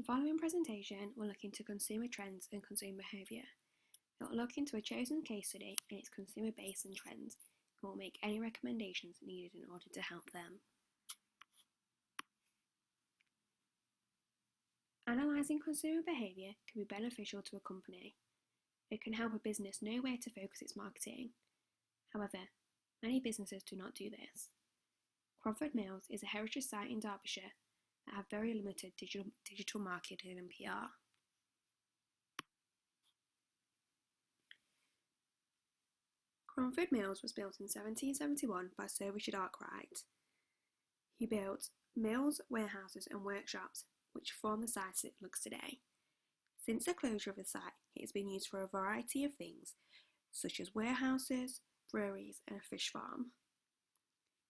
The following presentation will look into consumer trends and consumer behaviour. It will look into a chosen case study and its consumer base and trends, and will make any recommendations needed in order to help them. Analysing consumer behaviour can be beneficial to a company. It can help a business know where to focus its marketing. However, many businesses do not do this. Cromford Mills is a heritage site in Derbyshire that have very limited digital marketing and PR. Cromford Mills was built in 1771 by Sir Richard Arkwright. He built mills, warehouses and workshops which form the site as it looks today. Since the closure of the site, it has been used for a variety of things, such as warehouses, breweries and a fish farm.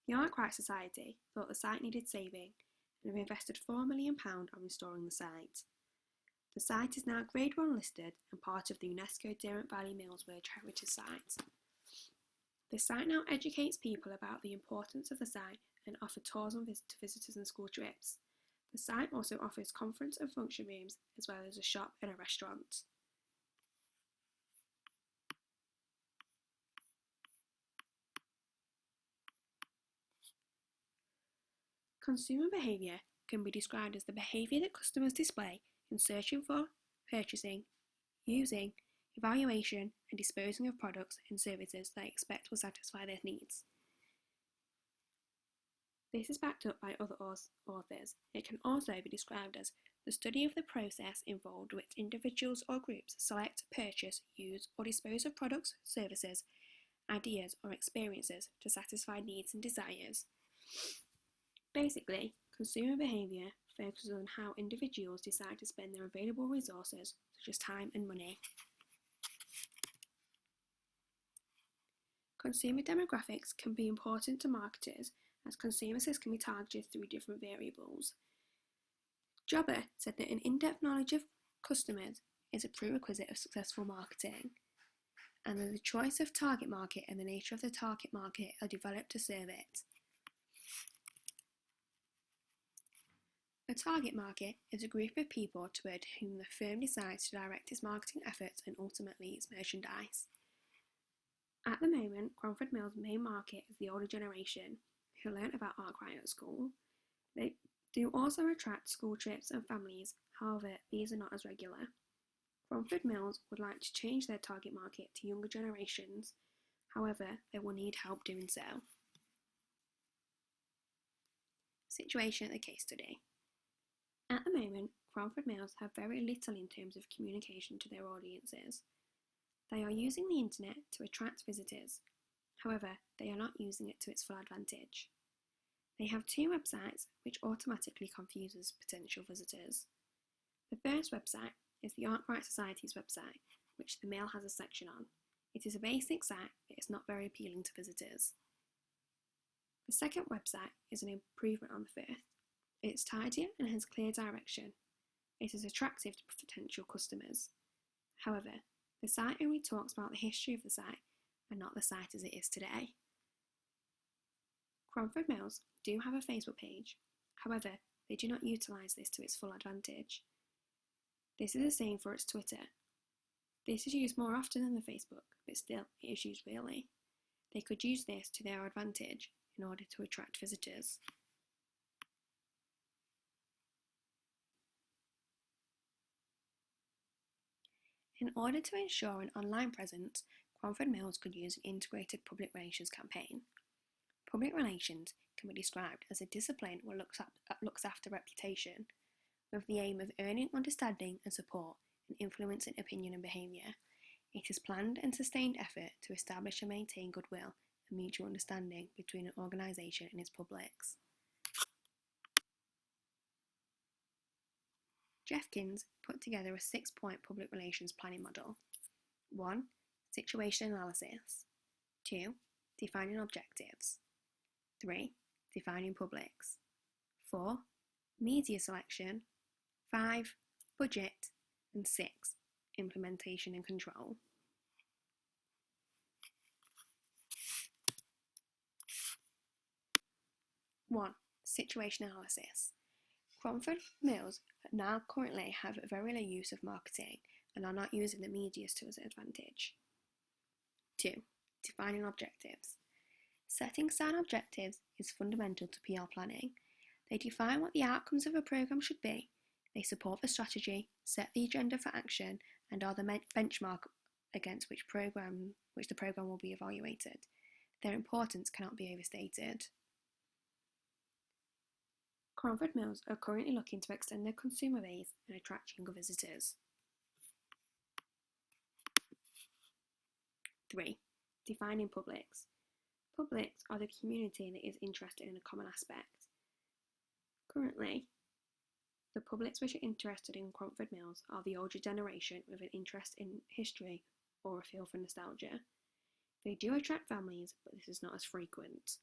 The Arkwright Society thought the site needed saving and have invested £4 million on restoring the site. The site is now Grade 1 listed and part of the UNESCO Derwent Valley Mills World Heritage Site. The site now educates people about the importance of the site and offers tours to visitors and school trips. The site also offers conference and function rooms as well as a shop and a restaurant. Consumer behaviour can be described as the behaviour that customers display in searching for, purchasing, using, evaluation and disposing of products and services they expect will satisfy their needs. This is backed up by other authors. It can also be described as the study of the process involved which individuals or groups select, purchase, use or dispose of products, services, ideas or experiences to satisfy needs and desires. Basically, consumer behaviour focuses on how individuals decide to spend their available resources, such as time and money. Consumer demographics can be important to marketers as consumers can be targeted through different variables. Jobber said that an in-depth knowledge of customers is a prerequisite of successful marketing, and that the choice of target market and the nature of the target market are developed to serve it. A target market is a group of people toward whom the firm decides to direct its marketing efforts and ultimately its merchandise. At the moment, Cromford Mills' main market is the older generation, who learnt about Arkwright at school. They do also attract school trips and families, however, these are not as regular. Cromford Mills would like to change their target market to younger generations, however, they will need help doing so. Situation at the case study. At the moment, Cromford Mills have very little in terms of communication to their audiences. They are using the internet to attract visitors. However, they are not using it to its full advantage. They have two websites which automatically confuses potential visitors. The first website is the Arkwright Society's website, which the Mail has a section on. It is a basic site that is not very appealing to visitors. The second website is an improvement on the first. It's tidier and has clear direction. It is attractive to potential customers. However, the site only talks about the history of the site and not the site as it is today. Cromford Mills do have a Facebook page. However, they do not utilise this to its full advantage. This is the same for its Twitter. This is used more often than the Facebook, but still it is used rarely. They could use this to their advantage in order to attract visitors. In order to ensure an online presence, Cromford Mills could use an integrated public relations campaign. Public relations can be described as a discipline that looks after reputation, with the aim of earning understanding and support and influencing opinion and behaviour. It is planned and sustained effort to establish and maintain goodwill and mutual understanding between an organisation and its publics. Jeffkins put together a 6-point public relations planning model. 1. Situation analysis. 2. Defining objectives. 3. Defining publics. 4. Media selection. 5. Budget. And 6. Implementation and control. 1. Situation analysis. Cromford Mills now currently have very low use of marketing and are not using the media to its advantage. 2. Defining objectives. Setting sound objectives is fundamental to PR planning. They define what the outcomes of a programme should be. They support the strategy, set the agenda for action, and are the benchmark against which the programme will be evaluated. Their importance cannot be overstated. Cromford Mills are currently looking to extend their consumer base and attract younger visitors. 3. Defining publics. Publics are the community that is interested in a common aspect. Currently, the publics which are interested in Cromford Mills are the older generation with an interest in history or a feel for nostalgia. They do attract families, but this is not as frequent.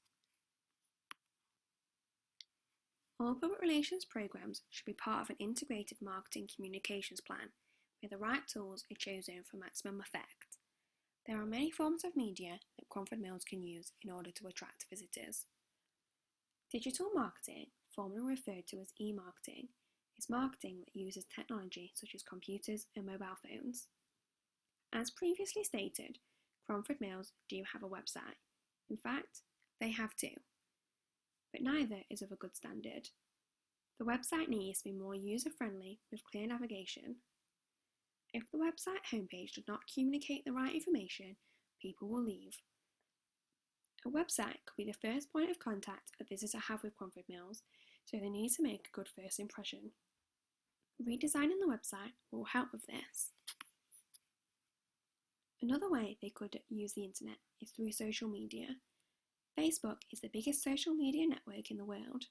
All public relations programmes should be part of an integrated marketing communications plan, where the right tools are chosen for maximum effect. There are many forms of media that Cromford Mills can use in order to attract visitors. Digital marketing, formerly referred to as e-marketing, is marketing that uses technology such as computers and mobile phones. As previously stated, Cromford Mills do have a website. In fact, they have two, but neither is of a good standard. The website needs to be more user-friendly with clear navigation. If the website homepage does not communicate the right information, people will leave. A website could be the first point of contact a visitor have with Cromford Mills, so they need to make a good first impression. Redesigning the website will help with this. Another way they could use the internet is through social media. Facebook is the biggest social media network in the world.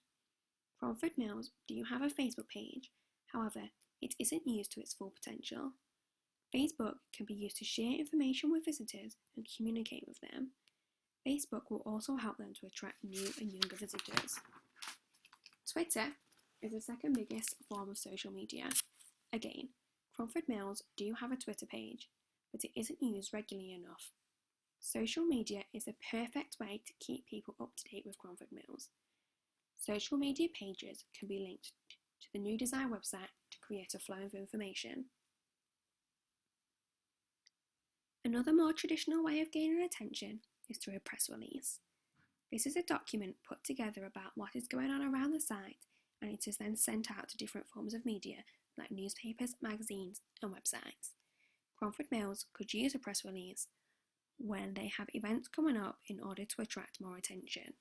Cromford Mills do have a Facebook page, however, it isn't used to its full potential. Facebook can be used to share information with visitors and communicate with them. Facebook will also help them to attract new and younger visitors. Twitter is the second biggest form of social media. Again, Cromford Mills do have a Twitter page, but it isn't used regularly enough. Social media is a perfect way to keep people up to date with Cromford Mills. Social media pages can be linked to the new design website to create a flow of information. Another more traditional way of gaining attention is through a press release. This is a document put together about what is going on around the site, and it is then sent out to different forms of media like newspapers, magazines and websites. Cromford Mills could use a press release when they have events coming up in order to attract more attention.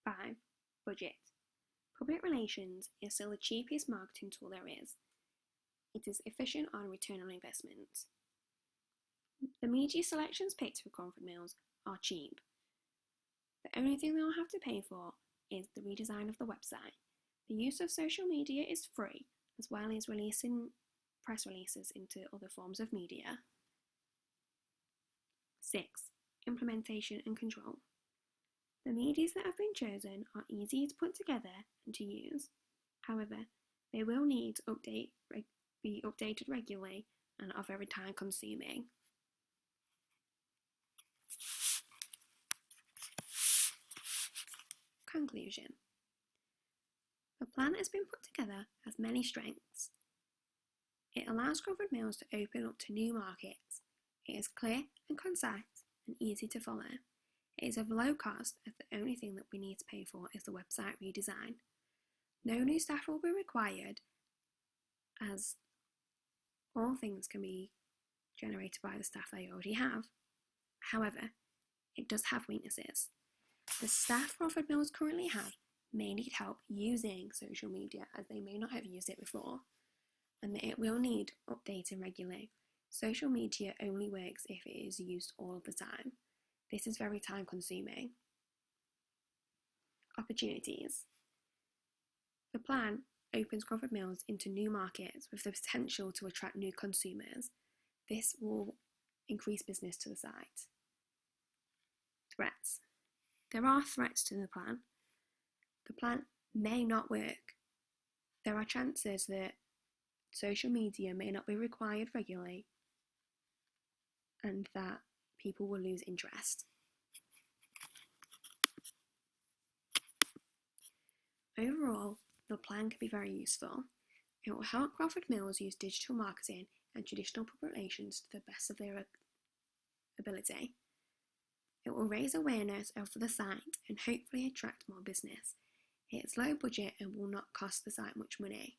5. Budget. Public relations is still the cheapest marketing tool there is. It is efficient on return on investment. The media selections picked for Cromford Mills are cheap. The only thing they'll have to pay for is the redesign of the website. The use of social media is free, as well as releasing press releases into other forms of media. 6. Implementation and control. The medias that have been chosen are easy to put together and to use. However, they will need to be updated regularly and are very time consuming. Conclusion. The plan that has been put together has many strengths. It allows Cromford Mills to open up to new markets. It is clear and concise and easy to follow. It is of low cost, as the only thing that we need to pay for is the website redesign. No new staff will be required, as all things can be generated by the staff they already have. However, it does have weaknesses. The staff Cromford Mills currently have may need help using social media, as they may not have used it before, and it will need updating regularly. Social media only works if it is used all of the time. This is very time consuming. Opportunities. The plan opens Cromford Mills into new markets with the potential to attract new consumers. This will increase business to the site. Threats. There are threats to the plan. The plan may not work. There are chances that social media may not be required regularly and that people will lose interest. Overall, the plan can be very useful. It will help Crawford Mills use digital marketing and traditional public relations to the best of their ability. It will raise awareness over the site and hopefully attract more business. It is low budget and will not cost the site much money.